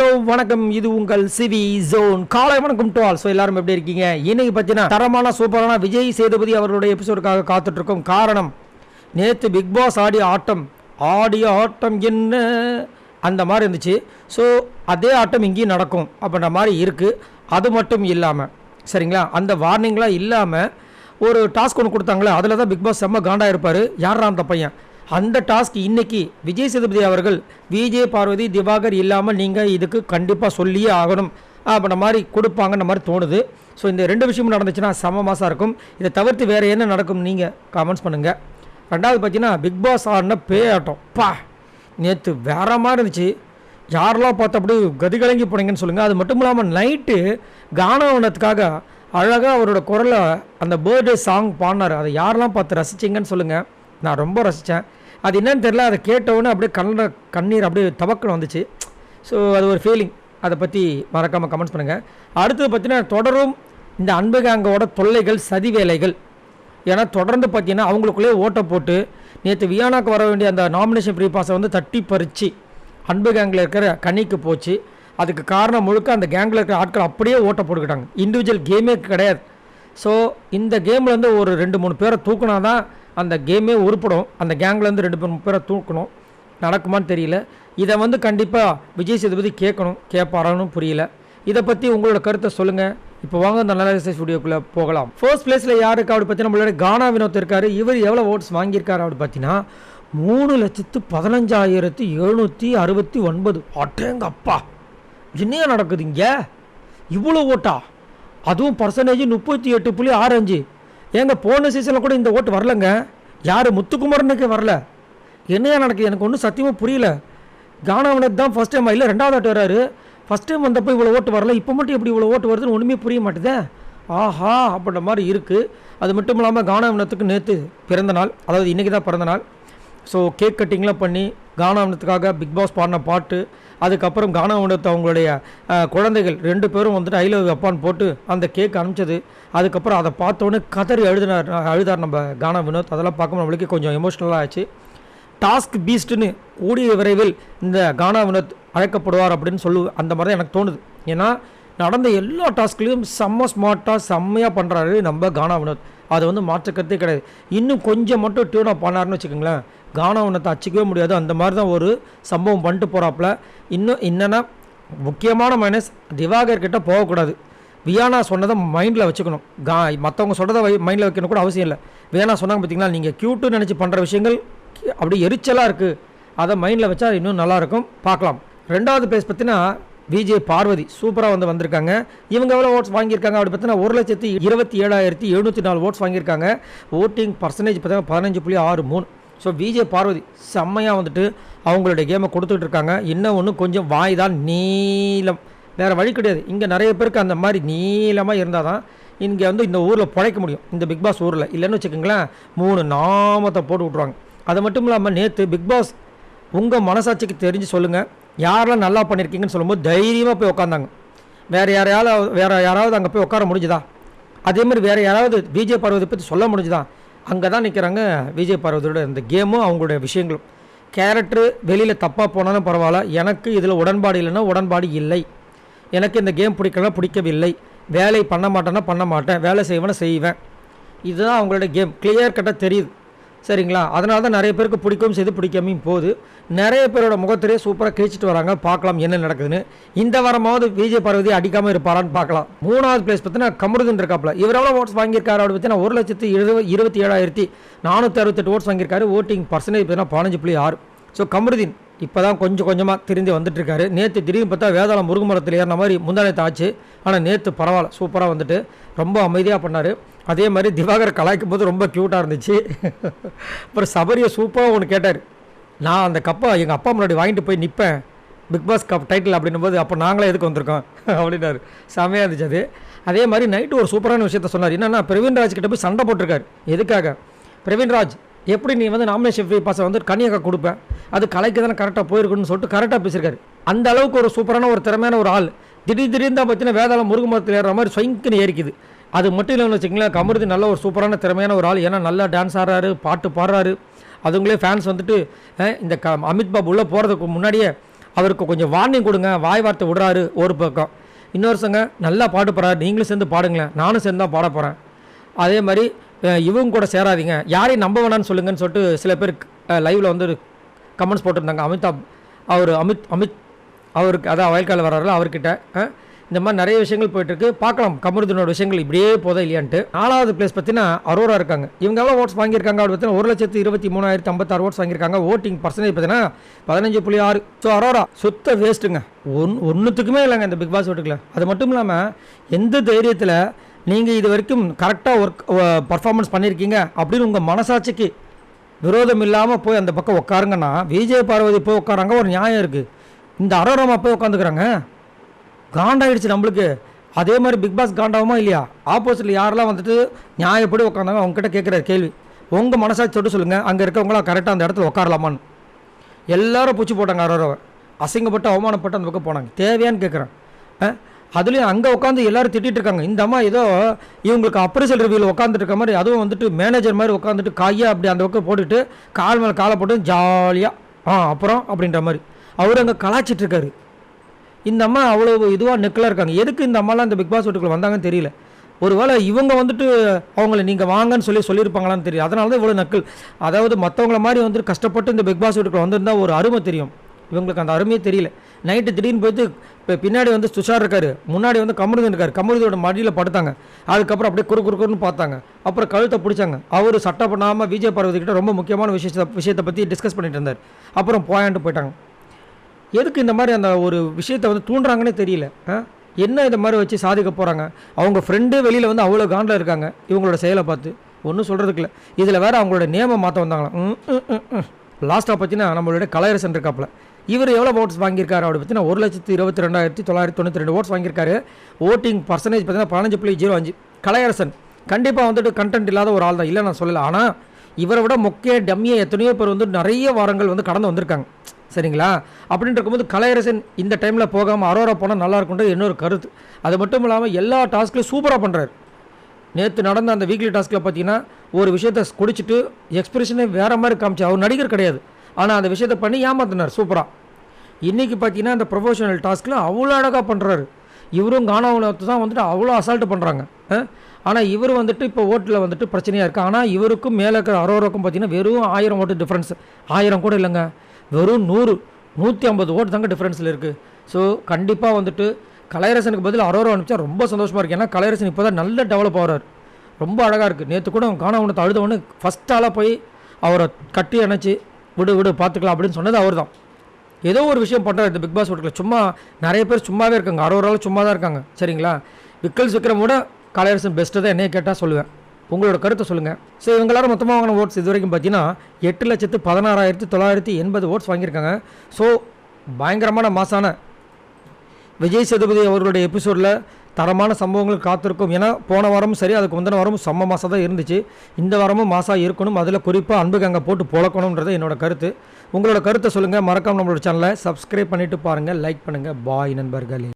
வணக்கம். இது உங்கள் சிவி ஜோன். காலை வணக்கம் டு ஆல். ஸோ எல்லாரும் எப்படி இருக்கீங்க? இன்னைக்கு பார்த்தீங்கன்னா தரமான சூப்பரான விஜய் சேதுபதி அவர்களுடைய எபிசோடுக்காக காத்துட்டு இருக்கோம். காரணம், நேற்று பிக் பாஸ் ஆடிய ஆட்டம் என்ன அந்த மாதிரி இருந்துச்சு. ஸோ அதே ஆட்டம் இங்கேயும் நடக்கும் அப்படின்ற மாதிரி இருக்குது. அது மட்டும் இல்லாமல் சரிங்களா, அந்த வார்னிங்லாம் இல்லாமல் ஒரு டாஸ்க் ஒன்று கொடுத்தாங்களே, அதில் தான் பிக் பாஸ் செம்ம காண்டாக இருப்பார். யாரா அந்த பையன்? அந்த டாஸ்க் இன்னைக்கு விஜய் சேதுபதி அவர்கள் விஜய் பார்வதி திவாகர் இல்லாமல் நீங்கள் இதுக்கு கண்டிப்பாக சொல்லியே ஆகணும் அப்படின்ற மாதிரி கொடுப்பாங்கன்ற மாதிரி தோணுது. ஸோ இந்த ரெண்டு விஷயமும் நடந்துச்சுன்னா செம மாதம் இருக்கும். இதை தவிர்த்து வேறு என்ன நடக்கும் நீங்கள் கமெண்ட்ஸ் பண்ணுங்கள். ரெண்டாவது பார்த்தீங்கன்னா பிக் பாஸ் ஆடின பே ஆட்டம் நேற்று வேற மாதிரி இருந்துச்சு. யாரெல்லாம் பார்த்து அப்படி கதிகலங்கி போனீங்கன்னு சொல்லுங்கள். அது மட்டும் இல்லாமல் நைட்டு கானவனத்துக்காக அழகாக அவரோட குரலை அந்த பர்த்டே சாங் பாடினார். அதை யாரெல்லாம் பார்த்து ரசிச்சிங்கன்னு சொல்லுங்கள். நான் ரொம்ப ரசித்தேன். அது என்னன்னு தெரியல, அதை கேட்டவுடனே அப்படியே கண்ணீர் அப்படியே தவக்கணும் வந்துச்சு. ஸோ அது ஒரு ஃபீலிங். அதை பற்றி மறக்காமல் கமெண்ட்ஸ் பண்ணுங்கள். அடுத்தது பார்த்தீங்கன்னா தொடரும் இந்த அன்பு கேங்கோட தொல்லைகள், சதி வேலைகள். ஏன்னா தொடர்ந்து பார்த்தீங்கன்னா அவங்களுக்குள்ளேயே ஓட்டை போட்டு நேற்று வியானாக்கு வர வேண்டிய அந்த நாமினேஷன் ஃப்ரீ பாஸை வந்து தட்டி பறித்து அன்பு கேங்கில் இருக்கிற கனிக்கு போச்சு. அதுக்கு காரணம் முழுக்க அந்த கேங்கில் இருக்கிற ஆட்கள் அப்படியே ஓட்டை போட்டுக்கிட்டாங்க. இண்டிவிஜுவல் கேமே கிடையாது. ஸோ இந்த கேமில் வந்து ஒரு 2-3 பேரை தூக்குனா தான் அந்த கேமே உருப்படும். அந்த கேங்லேருந்து 2-3 பேரை தூக்கணும். நடக்குமான்னு தெரியல. இதை வந்து கண்டிப்பாக விஜய் சேதுபதி கேட்பாரான்னு புரியல. இதை பற்றி உங்களோட கருத்தை சொல்லுங்கள். இப்போ வாங்க அந்த அனாலிசிஸ் வீடியோக்குள்ளே போகலாம். ஃபர்ஸ்ட் பிளேஸில் யாருக்கு அப்படி பார்த்தீங்கன்னா நம்மளோட கானா வினோத் இருக்கார். இவர் எவ்வளோ ஓட்ஸ் வாங்கியிருக்காரு அப்படி பார்த்தீங்கன்னா 3,15,769. அட்டேங்கப்பா, என்னையா நடக்குது இங்கே? இவ்வளோ ஓட்டா? அதுவும் பர்சன்டேஜ் 38.65. ஏங்க போன சீசனில் கூட இந்த ஓட்டு வரலங்க. யார்? முத்துக்குமரனுக்கே வரல. என்னையா நடக்குது? எனக்கு ஒன்றும் சத்தியமாக புரியல. கானாவினத் தான் ஃபஸ்ட் டைம் இல்லை 2வது ஆட்டு வராரு. ஃபஸ்ட் டைம் வந்தப்போ இவ்வளோ ஓட்டு வரல, இப்போ மட்டும் எப்படி இவ்வளோ ஓட்டு வருதுன்னு ஒன்றுமே புரிய மாட்டேதே. ஆஹா அப்படின்ற மாதிரி இருக்குது. அது மட்டும் இல்லாமல் கானாவினத்துக்கு நேற்று பிறந்த நாள், அதாவது இன்றைக்கி தான் பிறந்த நாள். ஸோ கேக் கட்டிங்லாம் பண்ணி கானாவினத்துக்காக பிக் பாஸ் பாடின பாட்டு, அதுக்கப்புறம் கானாவினத்து அவங்களுடைய குழந்தைகள் 2 பேரும் வந்துட்டு ஐ லவ் அப்பான்னு போட்டு அந்த கேக் அனுப்பிச்சது. அதுக்கப்புறம் அதை பார்த்தோன்னே கதறி அழுதார் நம்ம கானா வினோத். அதெல்லாம் பார்க்கும்போது நம்மளுக்கு கொஞ்சம் எமோஷ்னலாக ஆச்சு. டாஸ்க் பீஸ்ட்டுன்னு கூடிய விரைவில் இந்த கானா வினோத் அழைக்கப்படுவார் அப்படின்னு அந்த மாதிரி தான் எனக்கு தோணுது. ஏன்னா நடந்த எல்லா டாஸ்க்லையும் செம்ம ஸ்மார்ட்டாக செம்மையாக பண்ணுறாரு நம்ம கானா வினோத். அது வந்து மாற்றக்கருத்தே கிடையாது. இன்னும் கொஞ்சம் மட்டும் டியூனாக பண்ணாருன்னு வச்சுக்கோங்களேன், கானா வினோத்தை அச்சிக்கவே முடியாது. அந்த மாதிரி தான் ஒரு சம்பவம் பண்ணிட்டு போகிறாப்புல. இன்னும் என்னென்னா முக்கியமான மைனஸ், திவாகர் கிட்டே போகக்கூடாது. வியானா சொன்னதை மைண்டில் வச்சுக்கணும். மற்றவங்க சொல்கிறத மைண்டில் வைக்கணும் கூட அவசியம் இல்லை. வியானா சொன்னாங்க பார்த்தீங்களா, நீங்கள் க்யூட்டுன்னு நினச்சி பண்ணுற விஷயங்கள் அப்படி எரிச்சலாக இருக்குது, அதை மைண்டில் வச்சா இன்னும் நல்லாயிருக்கும். பார்க்கலாம். 2வது பிளேஸ் பார்த்தீங்கன்னா விஜய் பார்வதி சூப்பராக வந்திருக்காங்க. இவங்க எவ்வளோ ஓட்ஸ் வாங்கியிருக்காங்க அப்படி பார்த்தீங்கன்னா 1,27,704 ஓட்ஸ் வாங்கியிருக்காங்க. ஓட்டிங் பர்சன்டேஜ் பார்த்தீங்கன்னா 15.63. ஸோ விஜய் பார்வதி செம்மையாக வந்துட்டு அவங்களுடைய கேமை கொடுத்துட்டு இருக்காங்க. இன்னும் ஒன்று கொஞ்சம் வாய் தான் நீளம், வேறு வழி கிடையாது. இங்கே நிறைய பேருக்கு அந்த மாதிரி நீளமாக இருந்தால் தான் இங்கே வந்து இந்த ஊரில் பிழைக்க முடியும், இந்த பிக் பாஸ் ஊரில். இல்லைன்னு வச்சுக்கோங்களேன் 3 நாமத்தை போட்டு விட்ருவாங்க. அது மட்டும் இல்லாமல் நேற்று பிக் பாஸ் உங்கள் மனசாட்சிக்கு தெரிஞ்சு சொல்லுங்கள், யாரெல்லாம் நல்லா பண்ணியிருக்கீங்கன்னு சொல்லும்போது தைரியமாக போய் உட்காந்தாங்க. வேறு யாராவது அங்கே போய் உட்கார முடிஞ்சுதா? அதேமாதிரி வேறு யாராவது விஜய் பார்வதி பற்றி சொல்ல முடிஞ்சுதா? அங்கே தான் நிற்கிறாங்க விஜய் பார்வதியோட இந்த கேமும் அவங்களுடைய விஷயங்களும். கேரக்டரு வெளியில் தப்பாக போனாலும் பரவாயில்ல, எனக்கு இதில் உடன்பாடு இல்லைன்னா உடன்பாடு இல்லை. எனக்கு இந்த கேம் பிடிக்கவில்லை. வேலை பண்ண மாட்டேன்னா பண்ண மாட்டேன், வேலை செய்வேன். இதுதான் அவங்களுடைய கேம். கிளியர் கட்டாக தெரியுது சரிங்களா. அதனால தான் நிறைய பேருக்கு பிடிக்கவும் செய்து பிடிக்காமையும் போகுது. நிறைய பேரோட முகத்திலேயே சூப்பராக கிழிச்சிட்டு வராங்க. பார்க்கலாம் என்ன நடக்குதுன்னு. இந்த வாரமாவது விஜய் பார்வதி அடிக்காமல் இருப்பாரான்னு பார்க்கலாம். 3வது பிளேஸ் பார்த்தீங்கன்னா கமருதீன் இருக்காப்புல. இவர் எவ்வளோ ஓட்ஸ் வாங்கியிருக்காரு அப்படி பார்த்தீங்கன்னா 1,27,468 ஓட்ஸ் வாங்கியிருக்காரு. ஓட்டிங் பர்சன்டேஜ் பார்த்தீங்கன்னா 15.6. ஸோ கமருதீன் இப்போ தான் கொஞ்சமாக திரும்பி வந்துட்டுருக்காரு. நேற்று திடீர்னு பார்த்தா வேதாளம் முருகுமரத்தில் ஏறின மாதிரி முந்தானத்தை ஆச்சு. ஆனால் நேற்று பரவாயில்ல, சூப்பராக வந்துட்டு ரொம்ப அமைதியாக பண்ணார். அதே மாதிரி திவாகர் கலாய்க்கும் போது ரொம்ப க்யூட்டாக இருந்துச்சு. அப்புறம் சபரியை சூப்பராக ஒன்று கேட்டார், நான் அந்த கப்பை எங்கள் அப்பா முன்னாடி வாங்கிட்டு போய் நிற்பேன் பிக் பாஸ் கப் டைட்டில் அப்படின்னும் போது, அப்போ நாங்களே எதுக்கு வந்திருக்கோம் அப்படின்னாரு. செமையாக இருந்துச்சு அது. அதே மாதிரி நைட்டு ஒரு சூப்பரான விஷயத்த சொன்னார். என்னென்னா பிரவீன்ராஜ் கிட்ட போய் சண்டை போட்டிருக்காரு. எதுக்காக? பிரவீன்ராஜ் எப்படி நீ வந்து நாமினேஷன் ஃப்ரீ பாஸை வந்து கன்னியாக்கா கொடுப்பேன், அது கலைக்கு தானே கரெக்டாக போயிருக்குன்னு சொல்லிட்டு கரெக்டாக பேசியிருக்காரு. அந்த அளவுக்கு ஒரு சூப்பரான ஒரு திறமையான ஒரு ஆள். திடீர்னு தான் பார்த்தீங்கன்னா வேதாளம் முருகுமரத்தில் ஏறுற மாதிரி சொய்க்குன்னு ஏறிக்குது. அது மட்டும் இல்லைன்னு வச்சுக்கங்களேன், கமருதீன் நல்ல ஒரு சூப்பரான திறமையான ஒரு ஆள். ஏன்னா நல்லா டான்ஸ் ஆடுறாரு, பாட்டு பாடுறாரு. அதுங்களே ஃபேன்ஸ் வந்துட்டு இந்த அமித் பாபு உள்ளே போகிறதுக்கு முன்னாடியே அவருக்கு கொஞ்சம் வார்னிங் கொடுங்க, வாய் வார்த்தை விடுறாரு ஒரு பக்கம். இன்னொருத்தங்க நல்லா பாட்டு பாடுறாரு, நீங்களும் சேர்ந்து பாடுங்களேன், நானும் சேர்ந்து தான் பாட போகிறேன். அதே மாதிரி இவங்க கூட சேராதீங்க, யாரையும் நம்ப வேணான்னு சொல்லுங்கன்னு சொல்லிட்டு சில பேர் லைவில் வந்து கமெண்ட்ஸ் போட்டிருந்தாங்க. அமித் அவருக்கு அதான் வயல்கால வர்றாருல அவர்கிட்ட. இந்த மாதிரி நிறைய விஷயங்கள் போயிட்டுருக்கு. பார்க்கலாம் கமருதீனோட விஷயங்கள் இப்படியே போதா இல்லையான்ட்டு. 4வது பிளேஸ் பார்த்தீங்கன்னா அரோரா இருக்காங்க. இவங்க எவ்வளோ ஓட்ஸ் வாங்கியிருக்காங்க அப்படி பார்த்தீங்கன்னா 1,23,056 ஓட்ஸ் வாங்கியிருக்காங்க. ஓட்டிங் பர்சன்டேஜ் பார்த்தீங்கன்னா 15.6. ஸோ அரோரா சுத்த வேஸ்ட்டுங்க, ஒன்றுத்துக்குமே இல்லைங்க இந்த பிக் பாஸ் வீட்டுக்குள்ள. அது மட்டும் இல்லாமல் எந்த தைரியத்தில் நீங்கள் இது வரைக்கும் கரெக்டாக பர்ஃபார்மன்ஸ் பண்ணியிருக்கீங்க அப்படின்னு உங்கள் மனசாட்சிக்கு விரோதம் இல்லாமல் போய் அந்த பக்கம் உட்காருங்கன்னா, விஜய் பார்வதி போய் உட்காராங்க, ஒரு நியாயம் இருக்குது. இந்த அரோராமா போய் உட்காந்துக்கிறாங்க, காண்டாயிடுச்சு நம்மளுக்கு. அதே மாதிரி பிக் பாஸ் காண்டாகுமா இல்லையா? ஆப்போசிட்டில் யாரெல்லாம் வந்துட்டு நியாயப்படி உட்காந்தாங்க அவங்ககிட்ட கேட்குற கேள்வி, உங்கள் மனசாட்சி தொட்டு சொல்லுங்கள், அங்கே இருக்கவங்களாம் கரெக்டாக அந்த இடத்துல உட்காரலாமான்னு. எல்லாரும் பூச்சி போட்டாங்க அரோராவை, அசிங்கப்பட்டு அவமானப்பட்டு அந்த பக்கம் போனாங்க. தேவையான்னு கேட்குறேன். அதுலேயும் அங்கே உட்காந்து எல்லோரும் திட்டிகிட்டு இருக்காங்க. இந்த அம்மா ஏதோ இவங்களுக்கு அப்ரைசல் ரிவ்யூவில் உட்காந்துட்டு இருக்க மாதிரி, அதுவும் வந்துட்டு மேனேஜர் மாதிரி உட்காந்துட்டு கையை அப்படி அந்த பக்கம் போட்டுட்டு கால் மேலே காலை போட்டு ஜாலியாக அப்புறம் அப்படின்ற மாதிரி அவர் அங்கே கலாச்சிட்ருக்காரு. இந்த அம்மா அவ்வளோ இதுவாக நெக்கில் இருக்காங்க. எதுக்கு இந்த அம்மாலாம் இந்த பிக் பாஸ் வீட்டுக்குள்ள வந்தாங்கன்னு தெரியல. ஒருவேளை இவங்க வந்துட்டு அவங்கள நீங்கள் வாங்கன்னு சொல்லியிருப்பாங்களான்னு தெரியும். அதனால தான் இவ்வளோ நக்கல். அதாவது மற்றவங்கள மாதிரி வந்துட்டு கஷ்டப்பட்டு இந்த பிக் பாஸ் வீட்டுக்குள்ள வந்திருந்தால் ஒரு அருமை தெரியும். இவங்களுக்கு அந்த அருமையே தெரியல. நைட்டு திடீர்னு போயிட்டு இப்போ பின்னாடி வந்து துஷார் இருக்கார், முன்னாடி வந்து கமருதீன் இருக்கார். கமருதியோட மடியில் படுத்தாங்க. அதுக்கப்புறம் அப்படியே குறுக்குன்னு பார்த்தாங்க. அப்புறம் கழுத்தை பிடிச்சாங்க. அவர் சட்டை பண்ணாமல் விஜய் பார்வதி கிட்ட ரொம்ப முக்கியமான விஷயத்தை பற்றி டிஸ்கஸ் பண்ணிட்டு இருந்தார். அப்புறம் போயிட்டாங்க. எதுக்கு இந்த மாதிரி அந்த ஒரு விஷயத்தை வந்து தூண்டுறாங்கன்னே தெரியல. என்ன இந்த மாதிரி வச்சு சாதிக்க போகிறாங்க? அவங்க ஃப்ரெண்டே வெளியில் வந்து அவ்வளோ காண்டில் இருக்காங்க இவங்களோட செயலை பார்த்து. ஒன்றும் சொல்கிறதுக்கு இல்லை. இதில் வேறு அவங்களோட நேமை மாற்ற வந்தாங்களாம். லாஸ்ட்டாக பார்த்தீங்கன்னா நம்மளோட கலையரசன் இருக்காப்புல. இவர் எவ்வளோ ஓட்ஸ் வாங்கியிருக்காரு அப்படி பார்த்தீங்கன்னா 1,22,992 ஓட்ஸ் வாங்கியிருக்காரு. ஓட்டிங் பர்சன்டேஜ் பார்த்தீங்கன்னா 15.05. கலையரசன் கண்டிப்பாக வந்துட்டு கண்டென்ட் இல்லாத ஒரு ஆள் தான், இல்லை நான் சொல்லலை. ஆனால் இவரை விட மொக்கைய டம்மியை எத்தனையோ பேர் வந்து நிறைய வாரங்கள் வந்து கடந்து வந்திருக்காங்க. சரிங்களா? அப்படின்ட்டு இருக்கும்போது கலையரசன் இந்த டைமில் போகாமல் அரோரா போனால் நல்லா இருக்குன்றது என்னொரு கருத்து. அது மட்டும் இல்லாமல் எல்லா டாஸ்க்லையும் சூப்பராக பண்ணுறாரு. நேற்று நடந்த அந்த வீக்லி டாஸ்கில் பார்த்தீங்கன்னா ஒரு விஷயத்தை குடிச்சிட்டு எக்ஸ்பிரஷனே வேறு மாதிரி காமிச்சு, அவர் நடிகர் கிடையாது, ஆனால் அந்த விஷயத்தை பண்ணி ஏமாத்தினார் சூப்பராக. இன்றைக்கி பார்த்தீங்கன்னா அந்த ப்ரொஃபஷனல் டாஸ்கில் அவ்வளோ அழகாக பண்ணுறாரு. இவரும் கானாவுலத்து தான் வந்துட்டு அவ்வளோ அசால்ட்டு பண்ணுறாங்க. ஆனால் இவர் வந்துட்டு இப்போ ஓட்டில் வந்துட்டு பிரச்சனையாக இருக்குது. ஆனால் இவருக்கும் மேலே இருக்கிற அரோராக்கும் பார்த்தீங்கன்னா வெறும் 1000 ஓட்டு டிஃப்ரென்ஸ். 1000 கூட இல்லைங்க, வெறும் 150 ஓட்டு தாங்க டிஃப்ரென்ஸில் இருக்குது. ஸோ கண்டிப்பாக வந்துட்டு கலையரசனுக்கு பதில் அரோரா அனுப்பிச்சா ரொம்ப சந்தோஷமாக இருக்குது. ஏன்னா கலையரசன் இப்போ தான் நல்ல டெவலப் ஆகிறார், ரொம்ப அழகாக இருக்குது. நேற்று கூட கானாவுனத்தை அழுதவொன்னு ஃபஸ்ட் ஆளாக போய் அவரை கட்டி அணைச்சி விடு பார்த்துக்கலாம் அப்படின்னு சொன்னது அவர் தான். ஏதோ ஒரு விஷயம் பண்ணுறாரு இந்த பிக் பாஸ் வீட்டுக்குள்ள. சும்மா நிறைய பேர் சும்மாவே இருக்காங்க, அரோராவில் சும்மா தான் இருக்காங்க. சரிங்களா? விக்ரம் விட கலையரசன் பெஸ்ட்டு தான் என்னைய கேட்டால் சொல்லுவேன். உங்களோட கருத்தை சொல்லுங்கள். ஸோ இவங்க எல்லாரும் மொத்தமாக வாங்கின ஓட்ஸ் இது வரைக்கும் பார்த்தீங்கன்னா 8,16,980 ஓட்ஸ் வாங்கியிருக்காங்க. ஸோ பயங்கரமான மாசான விஜய் சேதுபதி அவர்களுடைய எபிசோடில் தரமான சம்பவங்கள் காத்திருக்கும். ஏன்னா போன வாரமும் சரி, அதுக்கு முந்தின வாரமும் செம்ம மாதம் தான் இருந்துச்சு. இந்த வாரமும் மாதம் இருக்கணும். அதில் குறிப்பாக அன்புக்கு அங்கே போட்டு பொழக்கணுன்றது என்னோட கருத்து. உங்களோட கருத்தை சொல்லுங்கள். மறக்காமல் நம்மளோட சேனலை சப்ஸ்கிரைப் பண்ணிவிட்டு பாருங்கள், லைக் பண்ணுங்கள். பாய் நண்பர்களே.